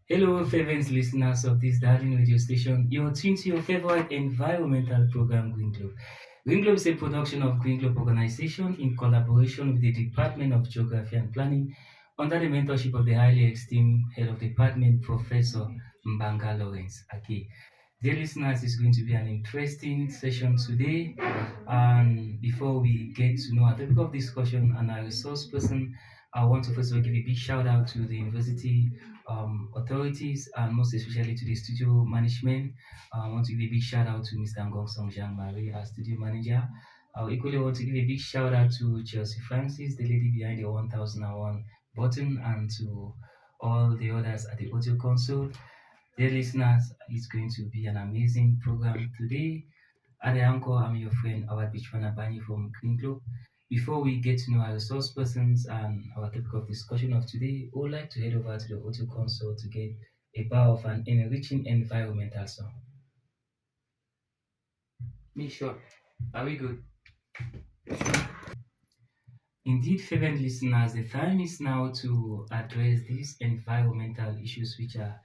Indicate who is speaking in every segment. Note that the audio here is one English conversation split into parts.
Speaker 1: Hello, favorite listeners of this darling radio station. You're tuned to your favorite environmental program, Green Globe. Green Globe is a production of Green Globe Organization in collaboration with the Department of Geography and Planning under the mentorship of the highly esteemed head of department, Professor Mbanga Lawrence Aki. Dear listeners, it's going to be an interesting session today. And before we get to know our topic of discussion and our resource person, I want to first of all give a big shout out to the university authorities and most especially to the studio management. I want to give a big shout out to Mr. Ngong Song Jean Marie, our studio manager. I equally want to give a big shout out to Chelsea Francis, the lady behind the 1001 button, and to all the others at the audio console. Dear listeners, it's going to be an amazing program today. At the anchor, I'm your friend Awad Bichwana from Green Globe. Before we get to know our resource persons and our topic of discussion of today, we would like to head over to the audio console to get a bar of an enriching environmental song. Me sure. Are we good? Indeed, fervent listeners, the time is now to address these environmental issues which are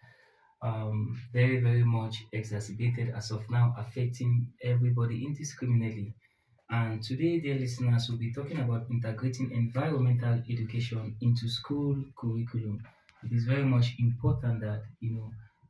Speaker 1: very, very much exacerbated as of now, affecting everybody indiscriminately. And today, dear listeners, we'll be talking about integrating environmental education into school curriculum. It is very much important that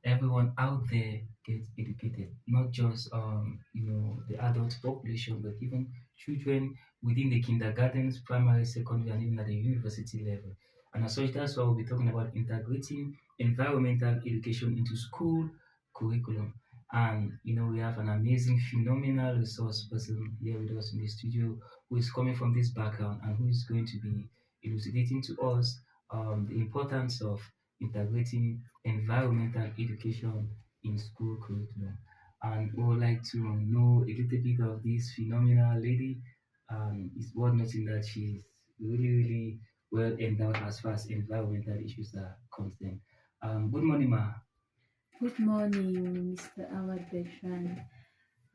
Speaker 1: everyone out there gets educated, not just the adult population, but even children within the kindergartens, primary, secondary, and even at the university level. And as such, that's why we'll be talking about integrating environmental education into school curriculum. And we have an amazing, phenomenal resource person here with us in the studio who is coming from this background and who is going to be elucidating to us the importance of integrating environmental education in school curriculum. And we would like to know a little bit of this phenomenal lady. It's worth noting that she's really, really well endowed as far as environmental issues are concerned. Good morning, ma.
Speaker 2: Good morning, Mr. Awad Bertrand.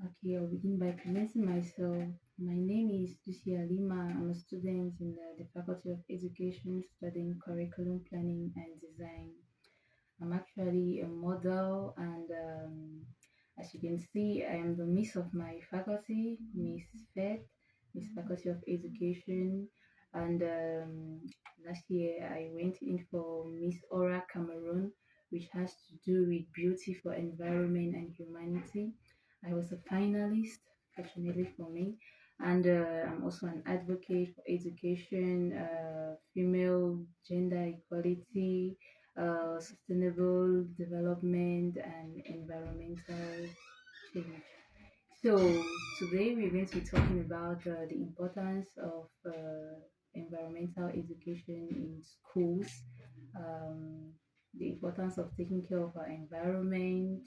Speaker 2: Okay, I'll begin by presenting myself. My name is Lucia Lima. I'm a student in the Faculty of Education studying curriculum planning and design. I'm actually a model, and as you can see, I am the Miss of my faculty, Miss FED, Miss Faculty of Education. And last year, I went in for Miss Aura Cameroon, which has to do with beauty for environment and humanity. I was a finalist, fortunately for me. And I'm also an advocate for education, female gender equality, sustainable development, and environmental change. So, today we're going to be talking about the importance of environmental education in schools, um, the importance of taking care of our environment.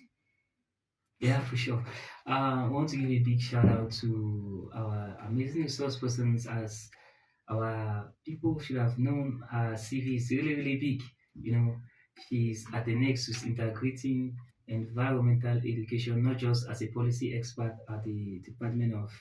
Speaker 1: Yeah, for sure. I want to give a big shout out to our amazing resource persons as our people should have known her CV is really, really big. She's at the nexus integrating environmental education, not just as a policy expert at the Department of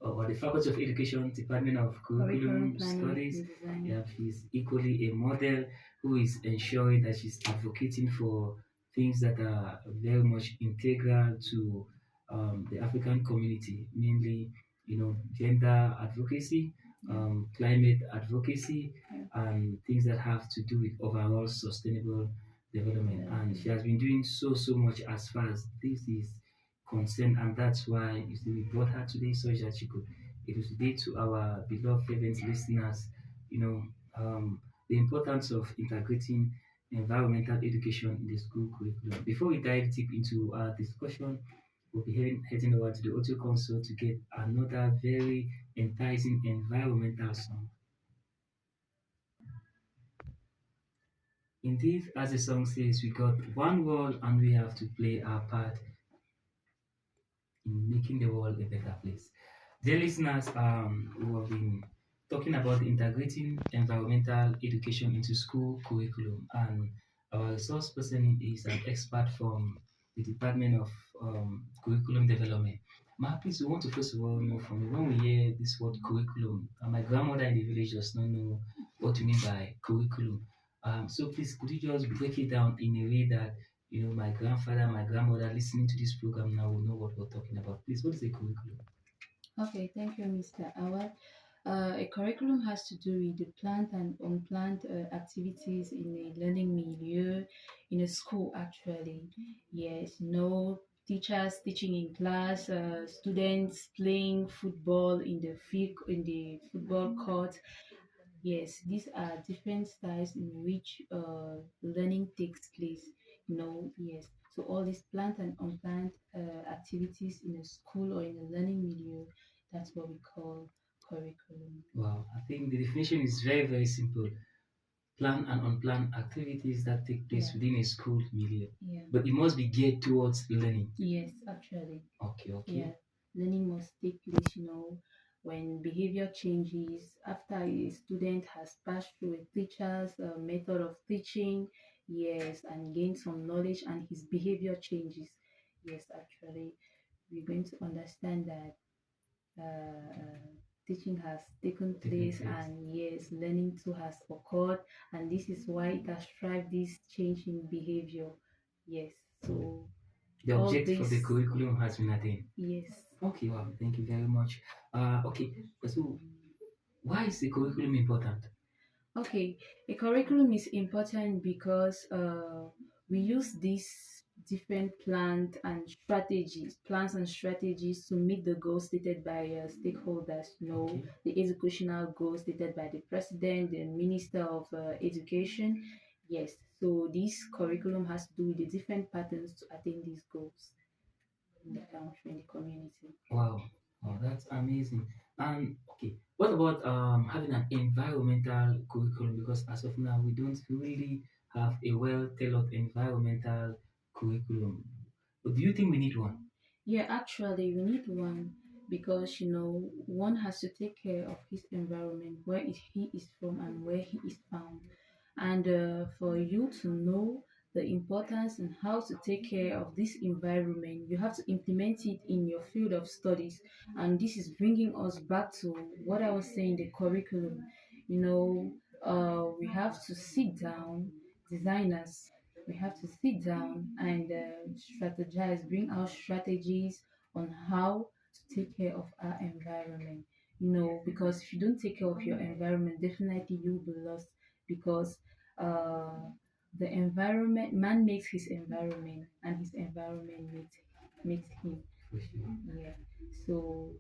Speaker 1: or the Faculty of Education, Department of
Speaker 2: Curriculum
Speaker 1: Curriculum
Speaker 2: planning
Speaker 1: Studies.
Speaker 2: and design.
Speaker 1: Yeah, she's equally a model who is ensuring that she's advocating for things that are very much integral to the African community, mainly, gender advocacy, climate advocacy, and things that have to do with overall sustainable development. And she has been doing so much as far as this is concerned, and that's why you see we brought her today so that she could elucidate to our beloved fervent listeners, you know, the importance of integrating environmental education in the school curriculum. Before we dive deep into our discussion, we'll be heading over to the audio console to get another very enticing environmental song. Indeed, as the song says, we got one world and we have to play our part in making the world a better place. Dear listeners, we have been talking about integrating environmental education into school curriculum, and our resource person is an expert from the Department of Curriculum Development. Ma, please, we want to first of all know from you when we hear this word curriculum. My grandmother in the village does not know what you mean by curriculum. So please, could you just break it down in a way that my grandfather, my grandmother listening to this program now will know what we're talking about? Please, what is a curriculum?
Speaker 2: Okay, thank you, Mr. Awad. A curriculum has to do with the planned and unplanned activities in a learning milieu, in a school, actually. Yes, no teachers teaching in class, students playing football in the field, in the football court. Yes, these are different styles in which learning takes place. Yes. So all these planned and unplanned activities in a school or in a learning milieu, that's what we call curriculum.
Speaker 1: Wow, I think the definition is very, very simple. Planned and unplanned activities that take place
Speaker 2: Yeah.
Speaker 1: within a school milieu.
Speaker 2: Yeah.
Speaker 1: But it must be geared towards learning.
Speaker 2: Yes, actually.
Speaker 1: Okay, okay.
Speaker 2: Yeah. Learning must take place, when behavior changes after a student has passed through a teacher's method of teaching, yes, and gained some knowledge and his behavior changes. Yes, actually, we're going to understand that teaching has taken
Speaker 1: Taking
Speaker 2: place,
Speaker 1: place.
Speaker 2: and yes, learning too has occurred, and this is why it has driven this change in behavior. Yes, so
Speaker 1: The
Speaker 2: all
Speaker 1: objective of the
Speaker 2: this,
Speaker 1: curriculum has been attained.
Speaker 2: yes.
Speaker 1: Okay, wow, thank you very much. Okay, so why is the curriculum important?
Speaker 2: Okay, a curriculum is important because we use these different plans and strategies to meet the goals stated by stakeholders.
Speaker 1: Okay.
Speaker 2: The educational goals stated by the president, the minister of education. Yes, so this curriculum has to do with the different patterns to attain these goals in the country, in the community.
Speaker 1: Wow, wow, that's amazing. And okay, what about having an environmental curriculum? Because as of now, we don't really have a well-tailored environmental curriculum. But do you think we need one?
Speaker 2: Yeah, actually, we need one because one has to take care of his environment, he is from and where he is found. And for you to know the importance and how to take care of this environment, you have to implement it in your field of studies. And this is bringing us back to what I was saying, the curriculum. We have to sit down, designers, we have to sit down and strategize, bring out strategies on how to take care of our environment. Because if you don't take care of your environment, definitely you'll be lost because uh, the environment, man makes his environment and his environment makes him.
Speaker 1: For sure.
Speaker 2: Yeah. So